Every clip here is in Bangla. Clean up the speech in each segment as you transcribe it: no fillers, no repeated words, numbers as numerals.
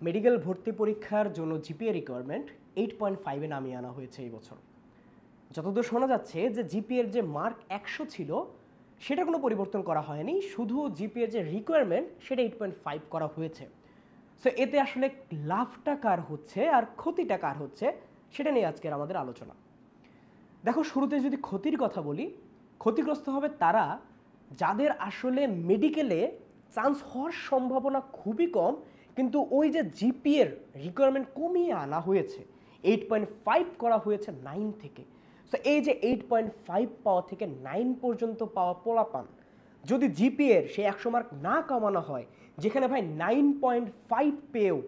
মেডিকেল ভর্তি পরীক্ষার জন্য জিপিএ রিকোয়ারমেন্ট 8.5-এ নামিয়ে আনা হয়েছে এই বছর। যতদূর শোনা যাচ্ছে যে জিপিএর যে মার্ক 100 ছিল সেটা কোনো পরিবর্তন করা হয়নি, শুধু জিপিএর যে রিকোয়ারমেন্ট সেটা 8.5 করা হয়েছে। সো এতে আসলে লাভটা কার হচ্ছে আর ক্ষতিটা কার হচ্ছে সেটা নিয়ে আজকের আমাদের আলোচনা। দেখো, শুরুতে যদি ক্ষতির কথা বলি, ক্ষতিগ্রস্ত হবে তারা যাদের আসলে মেডিকেলে চান্স হওয়ার সম্ভাবনা খুবই কম, কিন্তু ওই যে জিপিএর রিকোয়ারমেন্ট কমিয়ে আনা হয়েছে, 8.5 করা হয়েছে 9 থেকে। সো এই যে 8.5 পাওয়া থেকে 9 পর্যন্ত পাওয়া পোলাপান যদি জিপিএর সেই 100 মার্ক না কমানো হয়, যেখানে ভাই 9.5 পেয়েও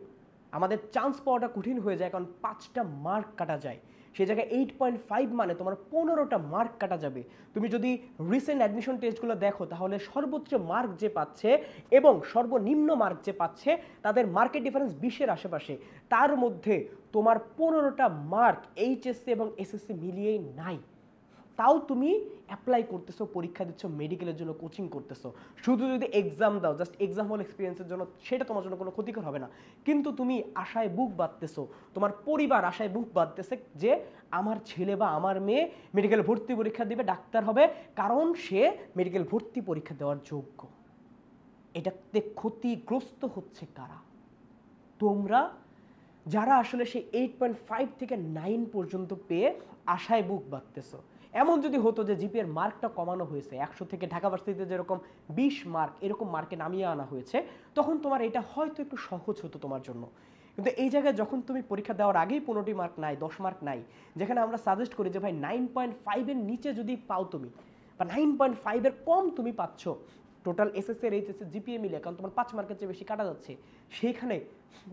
আমাদের চান্স পাওয়াটা কঠিন হয়ে যায়, কারণ 5টা মার্ক কাটা যায়, সেই জায়গায় 8.5 মানে তোমার 15টা মার্ক কাটা যাবে। তুমি যদি রিসেন্ট অ্যাডমিশন টেস্টগুলো দেখো তাহলে সর্বোচ্চ মার্ক যে পাচ্ছে এবং সর্বনিম্ন মার্ক যে পাচ্ছে তাদের মার্কের ডিফারেন্স 20-এর আশেপাশে। তার মধ্যে তোমার 15টা মার্ক এইচএসসি এবং এসএসসি মিলিয়েই নাই, তাও তুমি অ্যাপ্লাই করতেছো, পরীক্ষা দিচ্ছ, মেডিকেলের জন্য কোচিং করতেছো। শুধু যদি এক্সাম দাও, জাস্ট এক্সাম হল এক্সপিরিয়েন্সের জন্য, সেটা তোমার জন্য কোনো ক্ষতিকর হবে না, কিন্তু তুমি আশায় বুক বাঁধতেছো, তোমার পরিবার আশায় বুক বাঁধতেছে যে আমার ছেলে বা আমার মেয়ে মেডিকেল ভর্তি পরীক্ষা দিবে, ডাক্তার হবে, কারণ সে মেডিকেল ভর্তি পরীক্ষা দেওয়ার যোগ্য। এটাতে ক্ষতিগ্রস্ত হচ্ছে কারা? তোমরা যারা আসলে সেই 8.5 থেকে 9 পর্যন্ত পেয়ে আশায় বুক বাঁধতেছো। এমন যদি হতো যে জিপিএর মার্কটা কমানো হয়েছে, 100 থেকে ঢাকা ভার্সিটিতে যেরকম 20 মার্ক এরকম মার্কে নামিয়ে আনা হয়েছে, তখন তোমার এটা হয়তো একটু সহজ হতো তোমার জন্য। কিন্তু এই জায়গায় যখন তুমি পরীক্ষা দেওয়ার আগেই 15টি মার্ক নাই, 10 মার্ক নাই, যেখানে আমরা সাজেস্ট করি যে ভাই 9.5-এর নিচে যদি পাও তুমি, বা 9.5-এর কম তুমি পাচ্ছ টোটাল এসএসসি আর এইচএসসি জিপিএ মিলে, কারণ তোমার 5 মার্কের চেয়ে বেশি কাটা যাচ্ছে, সেইখানে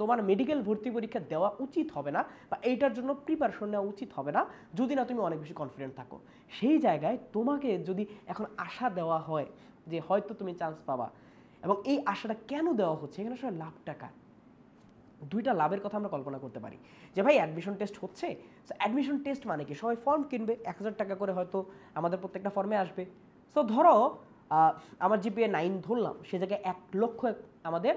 তোমার মেডিকেল ভর্তি পরীক্ষা দেওয়া উচিত হবে না, বা এইটার জন্য প্রিপারেশন নেওয়া উচিত হবে না যদি না তুমি অনেক বেশি কনফিডেন্ট থাকো। সেই জায়গায় তোমাকে যদি এখন আশা দেওয়া হয় যে হয়তো তুমি চান্স পাবা, এবং এই আশাটা কেন দেওয়া হচ্ছে, এখানে আসলে লাভ টাকা, দুইটা লাভের কথা আমরা কল্পনা করতে পারি। যে ভাই অ্যাডমিশন টেস্ট হচ্ছে, সো অ্যাডমিশন টেস্ট মানে কি, সবাই ফর্ম কিনবে, 1000 টাকা করে হয়তো আমাদের প্রত্যেকটা ফর্মে আসবে। সো ধরো আমার জিপিএ 9 ধরলাম, সে জায়গায় 1 লক্ষ আমাদের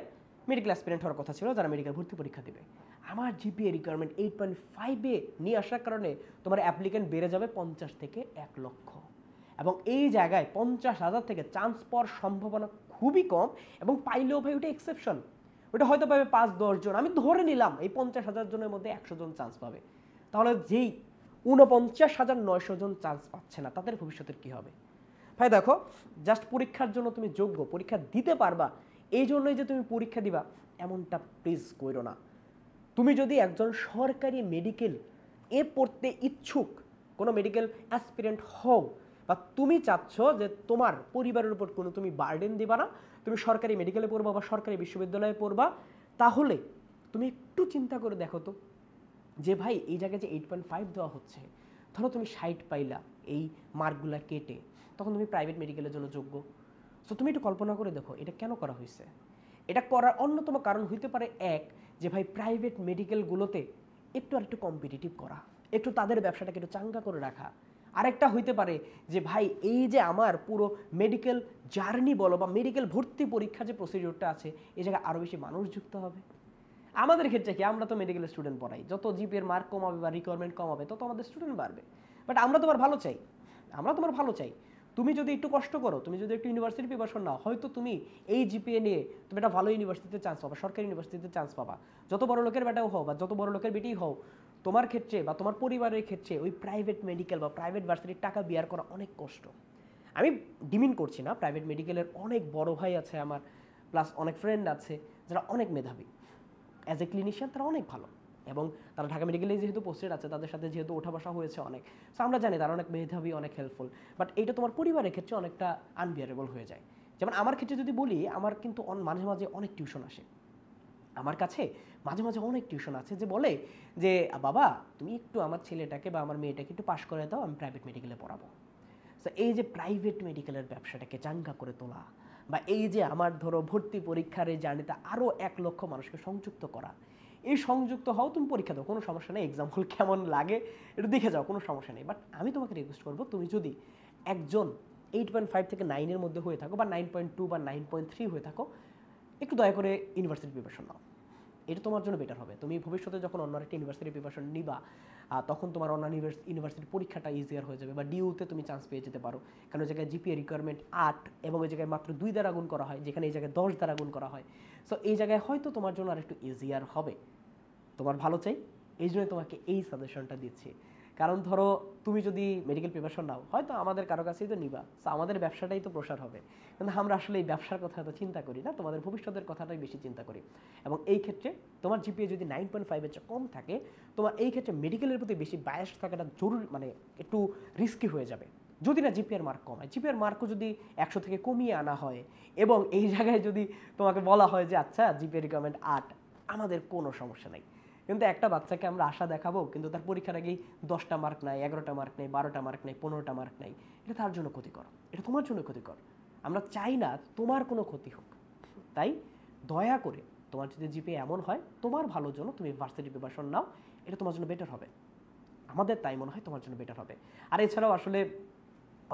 মেডিকেল অ্যাসপিরেন্ট হওয়ার কথা ছিল যারা মেডিকেল ভর্তি পরীক্ষা দেবে। আমার জিপিএ রিকোয়ারমেন্ট 8.5-এ নিয়ে আসার কারণে তোমার অ্যাপ্লিকেন্ট বেড়ে যাবে 50 থেকে 1 লক্ষ, এবং এই জায়গায় 50,000 থেকে চান্স পাওয়ার সম্ভাবনা খুবই কম, এবং পাইলেও ভাই ওটা এক্সেপশন, ওটা হয়তো পাবে 5-10 জন। আমি ধরে নিলাম এই 50,000 জনের মধ্যে 100 জন চান্স পাবে, তাহলে যেই 49,900 জন চান্স পাচ্ছে না, তাদের ভবিষ্যতের কি হবে? ভাই দেখো, জাস্ট পরীক্ষার জন্য তুমি যোগ্য, পরীক্ষা দিতে পারবা, এই জন্যই যে তুমি পরীক্ষা দিবা এমনটা প্লিজ করো না। তুমি যদি একজন সরকারি মেডিকেল এ পড়তে ইচ্ছুক কোনো মেডিকেল অ্যাসপিরেন্ট হও, বা তুমি চাচ্ছ যে তোমার পরিবারের উপর কোনো তুমি বার্ডেন দিবা না, তুমি সরকারি মেডিকেলে পড়বা বা সরকারি বিশ্ববিদ্যালয়ে পড়বা, তাহলে তুমি একটু চিন্তা করে দেখো তো যে ভাই এই জায়গায় যে 8.5 দেওয়া হচ্ছে, ধরো তুমি 60 পাইলা এই মার্কগুলা কেটে, তখন তুমি প্রাইভেট মেডিকেলের জন্য যোগ্য। সো তুমি একটু কল্পনা করে দেখো এটা কেন করা হয়েছে। এটা করার অন্যতম কারণ হইতে পারে এক, যে ভাই প্রাইভেট মেডিকেলগুলোতে একটু আরেকটু কম্পিটিটিভ করা, একটু তাদের ব্যবসাটাকে একটু চাঙ্গা করে রাখা। আরেকটা হইতে পারে যে ভাই এই যে আমার পুরো মেডিকেল জার্নি বলো বা মেডিকেল ভর্তি পরীক্ষা যে প্রসিডিউরটা আছে, এই জায়গায় আরও বেশি মানুষ যুক্ত হবে। আমাদের ক্ষেত্রে কি, আমরা তো মেডিকেল স্টুডেন্ট পড়াই, যত জিপিএর মার্ক কমাবে বা রিকোয়ারমেন্ট কমাবে তত আমাদের স্টুডেন্ট বাড়বে। বাট আমরা তোমার ভালো চাই, আমরা তোমার ভালো চাই। তুমি যদি একটু কষ্ট করো, তুমি যদি একটু ইউনিভার্সিটি প্রিপারেশন নাও, হয়তো তুমি এই জিপিএ নিয়ে তুমি একটা ভালো ইউনিভার্সিটিতে চান্স পাবা, সরকারি ইউনিভার্সিটিতে চান্স পাবা। যত বড় লোকের বেটাও হও বা যত বড় লোকের বেটিই হও, তোমার ক্ষেত্রে বা তোমার পরিবারের ক্ষেত্রে ওই প্রাইভেট মেডিকেল বা প্রাইভেট ভার্সিটির টাকা বিয়ার করা অনেক কষ্ট। আমি ডিমিন করছি না, প্রাইভেট মেডিকেলের অনেক বড় ভাই আছে আমার, প্লাস অনেক ফ্রেন্ড আছে যারা অনেক মেধাবী, অ্যাজ এ ক্লিনিশিয়ান তারা অনেক ভালো, এবং তারা ঢাকা মেডিকেলে যেহেতু পোস্টেড আছে, তাদের সাথে যেহেতু ওঠা বসা হয়েছে অনেক, সো আমরা জানি তারা অনেক মেধাবী, অনেক হেল্পফুল। বাট এইটা তোমার পরিবারের ক্ষেত্রে অনেকটা আনবিয়ারেবল হয়ে যায়। যেমন আমার ক্ষেত্রে যদি বলি, আমার কিন্তু মাঝে মাঝে অনেক টিউশন আসে আমার কাছে, মাঝে মাঝে অনেক টিউশন আছে যে বলে যে বাবা তুমি একটু আমার ছেলেটাকে বা আমার মেয়েটাকে একটু পাশ করে দাও, আমি প্রাইভেট মেডিকেলে পড়াবো। সো এই যে প্রাইভেট মেডিকেলের ব্যবসাটাকে চাঙ্গা করে তোলা, বা এই যে আমার ধরো ভর্তি পরীক্ষার এই জার্নিতে আরও 1 লক্ষ মানুষকে সংযুক্ত করা, এই সংযুক্ত হও, তুমি পরীক্ষা দাও, কোনো সমস্যা নেই, এক্সাম হল কেমন লাগে একটু দেখে যাও, কোনো সমস্যা নেই। বাট আমি তোমাকে রিকোয়েস্ট করবো, তুমি যদি একজন 8.5 থেকে 9-এর মধ্যে হয়ে থাকো, বা 9.2 বা 9.3 হয়ে থাকো, একটু দয়া করে ইউনিভার্সিটি প্রিপারেশন নাও। এটা তোমার জন্য বেটার হবে। তুমি ভবিষ্যতে যখন অন্য একটা ইউনিভার্সিটি প্রিপারেশন নিবা, তখন তোমার অন্য ইউনিভার্সিটির পরীক্ষাটা ইজিয়ার হয়ে যাবে, বা ডিউতে তুমি চান্স পেয়ে যেতে পারো। কারণ ওই জায়গায় জিপিএ রিকোয়ারমেন্ট 8 এবং ওই জায়গায় মাত্র 2 দ্বারা গুণ করা হয়, যেখানে এই জায়গায় 10 দ্বারা গুণ করা হয়। সো এই জায়গায় হয়তো তোমার জন্য আর একটু ইজিয়ার হবে। তোমার ভালো চাই, এই জন্য তোমাকে এই সাজেশনটা দিচ্ছি। কারণ ধরো তুমি যদি মেডিকেল প্রিপারেশন নাও, হয়তো আমাদের কারো কাছেই তো নিবা, সো আমাদের ব্যবসাটাই তো প্রসার হবে। কিন্তু আমরা আসলে এই ব্যবসার কথা তো চিন্তা করি না, তোমাদের ভবিষ্যতের কথাটাই বেশি চিন্তা করি। এবং এই ক্ষেত্রে তোমার জিপিএ যদি 9.5-এর চেয়ে কম থাকে, তোমার এই ক্ষেত্রে মেডিকেলের প্রতি বেশি বায়াস থাকাটা জরুরি, মানে একটু রিস্কি হয়ে যাবে। যদি না জিপিএর মার্ক কমায়, জিপিএর মার্কও যদি 100 থেকে কমিয়ে আনা হয়, এবং এই জায়গায় যদি তোমাকে বলা হয় যে আচ্ছা জিপিএ রিকোয়ারমেন্ট 8, আমাদের কোনো সমস্যা নাই। কিন্তু একটা বাচ্চাকে আমরা আশা দেখাবো, কিন্তু তার পরীক্ষার আগেই 10টা মার্ক নাই, 11টা মার্ক নেই, 12টা মার্ক নেই, 15টা মার্ক নাই, এটা তার জন্য ক্ষতিকর, এটা তোমার জন্য ক্ষতিকর। আমরা চাই না তোমার কোনো ক্ষতি হোক। তাই দয়া করে তোমার যদি জিপিএ এমন হয়, তোমার ভালোর জন্য তুমি ভার্সিটি প্রিপারেশন নাও, এটা তোমার জন্য বেটার হবে। আমাদের তাই মনে হয় তোমার জন্য বেটার হবে। আর এছাড়াও আসলে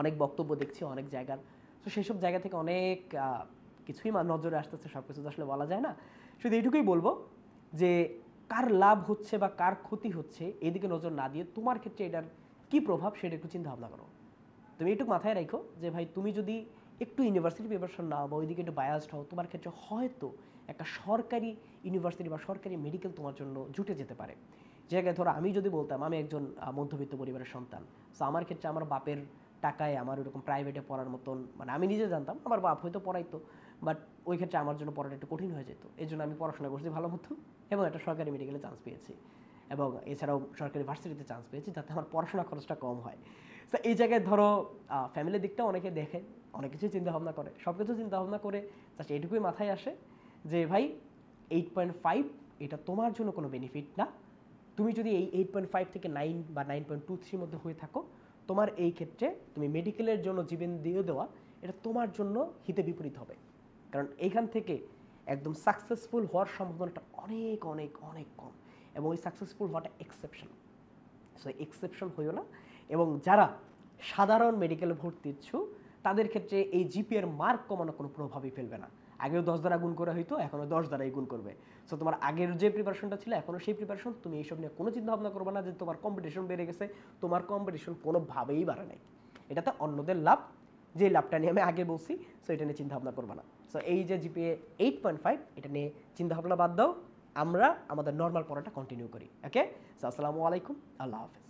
অনেক বক্তব্য দেখছি অনেক জায়গার, তো সেই সব জায়গা থেকে অনেক কিছুই নজরে আসতেছে, সব কিছু তো আসলে বলা যায় না। শুধু এইটুকুই বলবো যে কার লাভ হচ্ছে বা কার ক্ষতি হচ্ছে এদিকে নজর না দিয়ে তোমার ক্ষেত্রে এটার কি প্রভাব সেটা একটু চিন্তা ভাবনা করো। তুমি একটু মাথায় রাখো যে ভাই তুমি যদি একটু ইউনিভার্সিটি প্রিপারেশন নাও বা ওইদিকে একটু বায়াসড হও, তোমার ক্ষেত্রে হয়তো একটা সরকারি ইউনিভার্সিটি বা সরকারি মেডিকেল তোমার জন্য জুটে যেতে পারে। যে জায়গায় ধরো আমি যদি বলতাম আমি একজন মধ্যবিত্ত পরিবারের সন্তান, সো আমার ক্ষেত্রে আমার বাপের টাকায় আমার ওরকম প্রাইভেটে পড়ার মতন, মানে আমি নিজে জানতাম আমার বাপ হয়তো পড়াইতো, বাট ওই ক্ষেত্রে আমার জন্য পড়াটা একটু কঠিন হয়ে যেত। এই জন্য আমি পড়াশোনা করছি ভালো মতো এবং একটা সরকারি মেডিকেলে চান্স পেয়েছি, এবং এছাড়াও সরকারি ভার্সিটিতে চান্স পেয়েছি, যাতে আমার পড়াশোনা খরচটা কম হয়। তো এই জায়গায় ধরো ফ্যামিলির দিকটা অনেকে দেখে, অনেক কিছু চিন্তাভাবনা করে, সব কিছু চিন্তাভাবনা করে জাস্ট এইটুকুই মাথায় আসে যে ভাই 8.5 এটা তোমার জন্য কোনো বেনিফিট না। তুমি যদি এই 8.5 থেকে 9 বা 9.23 মধ্যে হয়ে থাকো, তোমার এই ক্ষেত্রে তুমি মেডিকেলের জন্য জীবন দিয়ে দেওয়া এটা তোমার জন্য হিতে বিপরীত হবে। কারণ এইখান থেকে একদম সাকসেসফুল হওয়ার সম্ভাবনাটা অনেক অনেক অনেক কম, এবং ওই সাকসেসফুল হওয়াটা এক্সেপশন। সো এক্সেপশন হইও না। এবং যারা সাধারণ মেডিকেলে ভর্তি ইচ্ছুক তাদের ক্ষেত্রে এই জিপিএর মার্ক কমানো কোনো প্রভাবই ফেলবে না। আগেও 10 দ্বারা গুণ করা হইতো, এখনও 10 দ্বারাই গুণ করবে। সো তোমার আগের যে প্রিপারেশনটা ছিল এখনও সেই প্রিপারেশন, তুমি এইসব নিয়ে কোনো চিন্তা ভাবনা করবে না যে তোমার কম্পিটিশন বেড়ে গেছে। তোমার কম্পিটিশন কোনোভাবেই বাড়ে নাই, এটাতে অন্যদের লাভ, যে লাভটা নিয়ে আমি আগে বলছি। সো এটা নিয়ে চিন্তা ভাবনা করবে না। সো এই যে জিপিএ 8.5 এটা নিয়ে চিন্তা ভাবনা বাদ দাও, আমরা আমাদের নর্মাল পড়াটা কন্টিনিউ করি। ওকে, সো আসসালামু আলাইকুম, আল্লাহ হাফেজ।